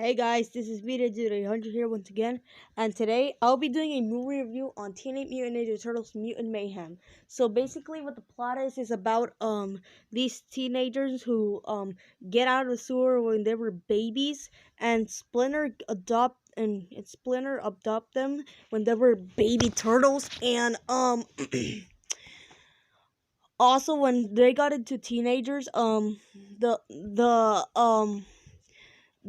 Hey guys, this is Vita0800 here once again, and today I'll be doing a movie review on Teenage Mutant Ninja Turtles Mutant Mayhem. So basically what the plot is about these teenagers who get out of the sewer when they were babies, and Splinter adopt them when they were baby turtles, and also when they got into teenagers,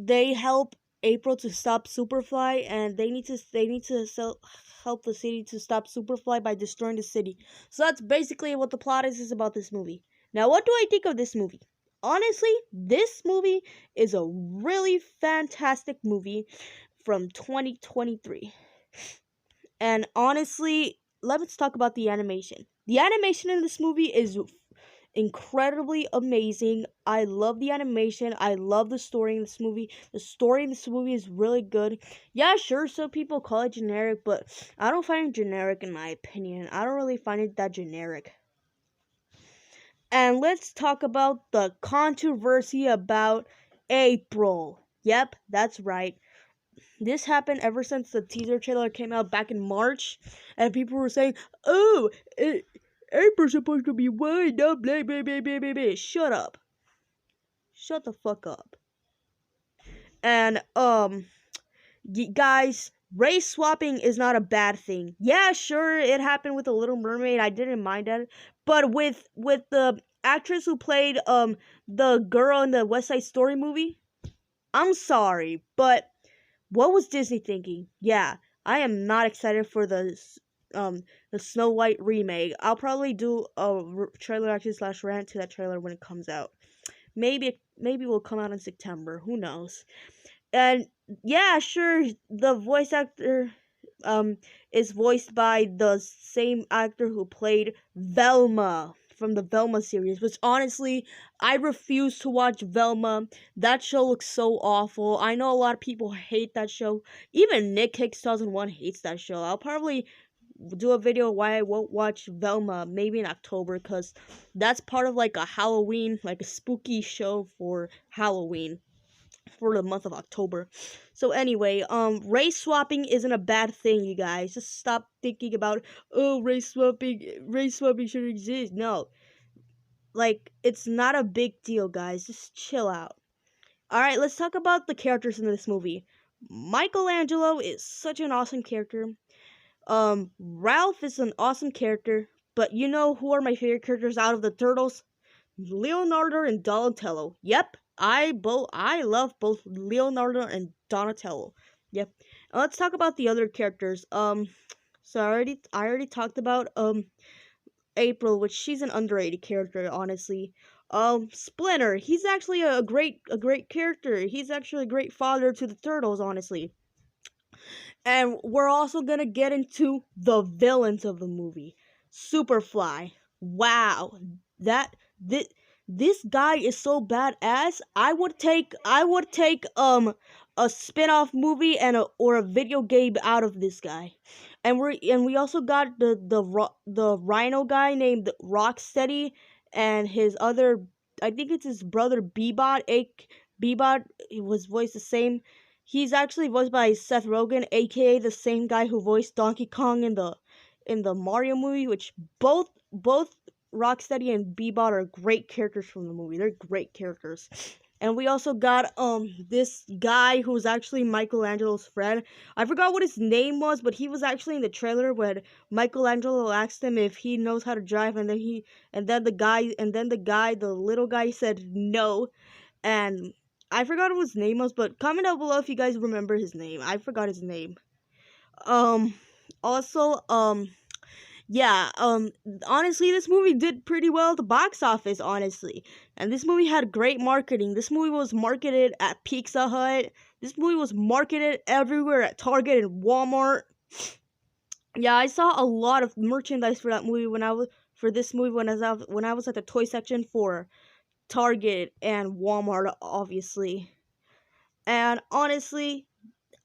they help April to stop Superfly, and help the city to stop Superfly by destroying the city. So that's basically what the plot is about this movie. Now, what do I think of this movie? Honestly, this movie is a really fantastic movie from 2023. And honestly, let's talk about the animation. The animation in this movie is incredibly amazing. I love the animation. I love the story in this movie. The story in this movie is really good. Yeah, sure, some people call it generic, but I don't find it generic in my opinion. I don't really find it that generic. And let's talk about the controversy about April. Yep, that's right. This happened ever since the teaser trailer came out back in March, and people were saying, "Oh, April's supposed to be white, no, blah, blah, blah, blah, blah, blah." Shut up. Shut the fuck up. And, guys, race swapping is not a bad thing. Yeah, sure, it happened with The Little Mermaid. I didn't mind that. But with the actress who played, the girl in the West Side Story movie, I'm sorry, but what was Disney thinking? Yeah, I am not excited for the Snow White remake. I'll probably do a trailer action / rant to that trailer when it comes out. Maybe it will come out in September. Who knows? And yeah, sure, the voice actor is voiced by the same actor who played Velma from the Velma series, which honestly, I refuse to watch Velma. That show looks so awful. I know a lot of people hate that show. Even Nick Hicks 2001 hates that show. I'll probably do a video why I won't watch Velma maybe in October, because that's part of like a Halloween, like a spooky show for Halloween for the month of October. So anyway, race swapping isn't a bad thing, you guys. Just stop thinking about, oh, race swapping should exist. No. Like, it's not a big deal, guys. Just chill out. Alright, let's talk about the characters in this movie. Michelangelo is such an awesome character. Ralph is an awesome character. But you know who are my favorite characters out of the Turtles? Leonardo and Donatello. Yep, I love both Leonardo and Donatello. Yep. Now let's talk about the other characters. So I already talked about April, which she's an underrated character, honestly. Splinter, he's actually a great character. He's actually a great father to the Turtles, honestly. And we're also gonna get into the villains of the movie. Superfly. Wow. This guy is so badass. I would take a spin-off movie or a video game out of this guy. And we also got the Rhino guy named Rocksteady, and his other, I think it's his brother Bebot. Bebot, he was voiced the same. He's actually voiced by Seth Rogen, aka the same guy who voiced Donkey Kong in the Mario movie, which both Rocksteady and Bebot are great characters from the movie. They're great characters. And we also got this guy who's actually Michelangelo's friend. I forgot what his name was, but he was actually in the trailer when Michelangelo asked him if he knows how to drive, and then the little guy said no. And I forgot what his name was, but comment down below if you guys remember his name. I forgot his name. Also, yeah, honestly, this movie did pretty well at the box office, honestly. And this movie had great marketing. This movie was marketed at Pizza Hut. This movie was marketed everywhere at Target and Walmart. Yeah, I saw a lot of merchandise for that movie when I was at the toy section for Target and Walmart, obviously. And honestly,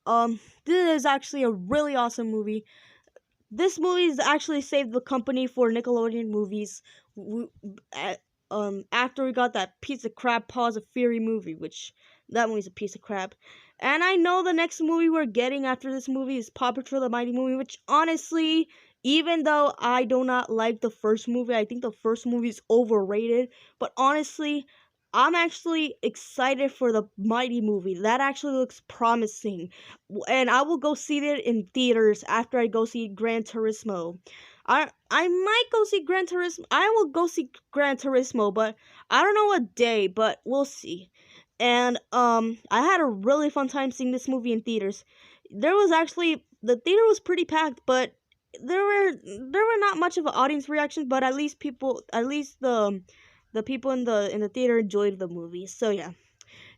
this is actually a really awesome movie. This movie has actually saved the company for Nickelodeon movies. After we got that piece of crap Paws of Fury movie, which That movie's a piece of crap. And I know the next movie we're getting after this movie is Paw Patrol the Mighty Movie, which honestly, even though I do not like the first movie, I think the first movie is overrated. But honestly, I'm actually excited for the Mighty movie. That actually looks promising. And I will go see it in theaters after I go see Gran Turismo. I might go see Gran Turismo. I will go see Gran Turismo, but I don't know what day, but we'll see. And I had a really fun time seeing this movie in theaters. There was actually the theater was pretty packed, but there were not much of an audience reaction, but at least the people in the theater enjoyed the movie. So yeah.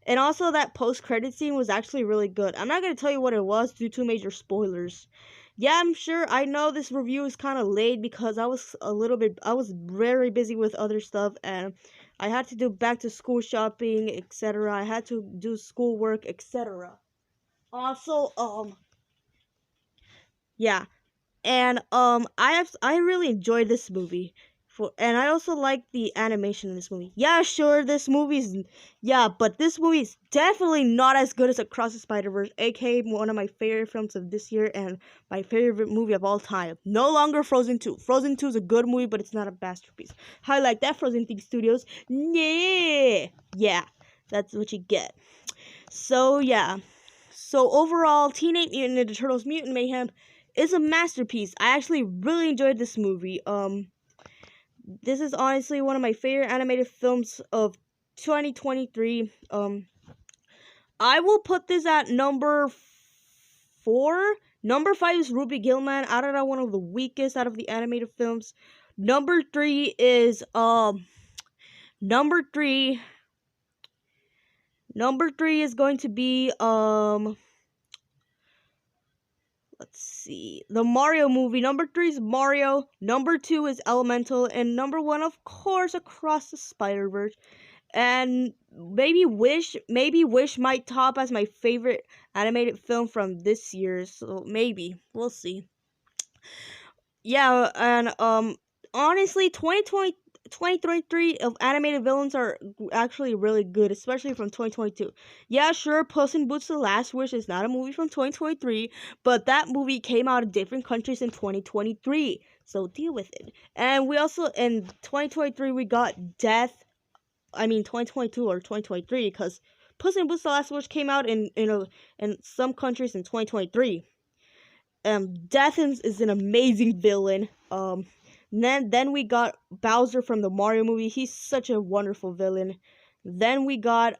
And also that post-credit scene was actually really good. I'm not going to tell you what it was due to major spoilers. Yeah, I'm sure I know this review is kind of late because I was very busy with other stuff and I had to do back to school shopping, etc. I had to do schoolwork, etc. Also, yeah. And I really enjoyed this movie. And I also like the animation in this movie. Yeah, sure, but this movie is definitely not as good as Across the Spider-Verse, aka one of my favorite films of this year and my favorite movie of all time. No longer Frozen 2. Frozen 2 is a good movie, but it's not a masterpiece. Highlight that, Frozen Thing Studios. Yeah, that's what you get. So yeah. So overall, Teenage Mutant Ninja Turtles Mutant Mayhem is a masterpiece. I actually really enjoyed this movie. This is honestly one of my favorite animated films of 2023. I will put this at number 4. Number 5 is Ruby Gillman. I don't know, one of the weakest out of the animated films. Number 3 is number 3 is going to be let's see. The Mario movie. Number 3 is Mario. Number 2 is Elemental. And number 1, of course, Across the Spider-Verse. And maybe Wish might top as my favorite animated film from this year. So maybe. We'll see. Yeah, and honestly, 2023 of animated villains are actually really good, especially from 2022. Yeah, sure, Puss in Boots: The Last Wish is not a movie from 2023, but that movie came out in different countries in 2023, so deal with it. And we also, in 2023, we got 2022 or 2023, because Puss in Boots: The Last Wish came out in some countries in 2023. Death is an amazing villain. Then we got Bowser from the Mario movie. He's such a wonderful villain. Then we got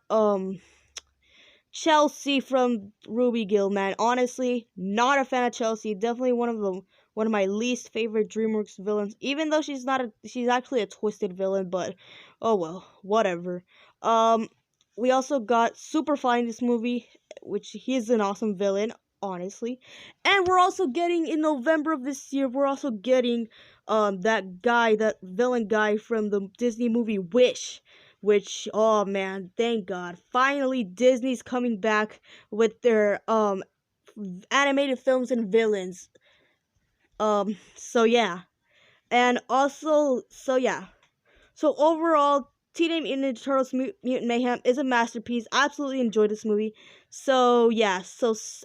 Chelsea from Ruby Gillman. Honestly, not a fan of Chelsea. Definitely one of my least favorite DreamWorks villains. Even though she's actually a twisted villain, but oh well, whatever. We also got Superfly in this movie, which he's an awesome villain, honestly. And we're also getting, in November of this year, we're also getting that villain guy from the Disney movie Wish, which, oh man, thank God, finally Disney's coming back with their animated films and villains. So yeah. And also, so yeah. So overall, Teenage Mutant Ninja Turtles Mutant Mayhem is a masterpiece. I absolutely enjoyed this movie. So yeah,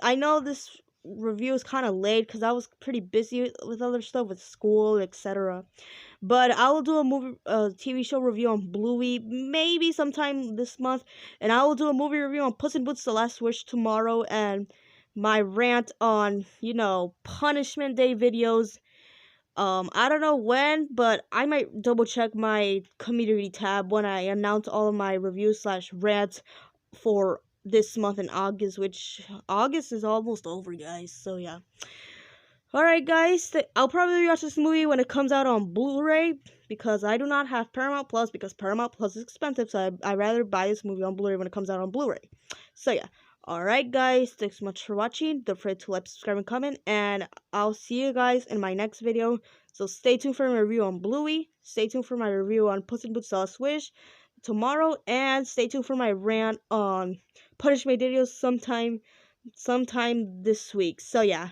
I know this review is kind of late because I was pretty busy with other stuff, with school, etc. But I will do a TV show review on Bluey maybe sometime this month, and I will do a movie review on Puss in Boots: The Last Wish tomorrow, and my rant on, Punishment Day videos. I don't know when, but I might double check my community tab when I announce all of my reviews / rants for this month in August, which August is almost over, guys. So yeah. Alright, guys, I'll probably watch this movie when it comes out on Blu-ray, because I do not have Paramount Plus, because Paramount Plus is expensive, so I'd rather buy this movie on Blu-ray when it comes out on Blu-ray. So yeah. Alright, guys, thanks so much for watching. Don't forget to like, subscribe, and comment, and I'll see you guys in my next video. So stay tuned for my review on Bluey, stay tuned for my review on Puss in Boots: The Last Wish tomorrow, and stay tuned for my rant on Punishment videos sometime this week. So yeah.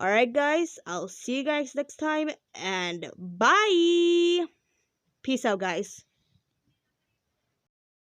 Alright, guys, I'll see you guys next time, and bye! Peace out, guys.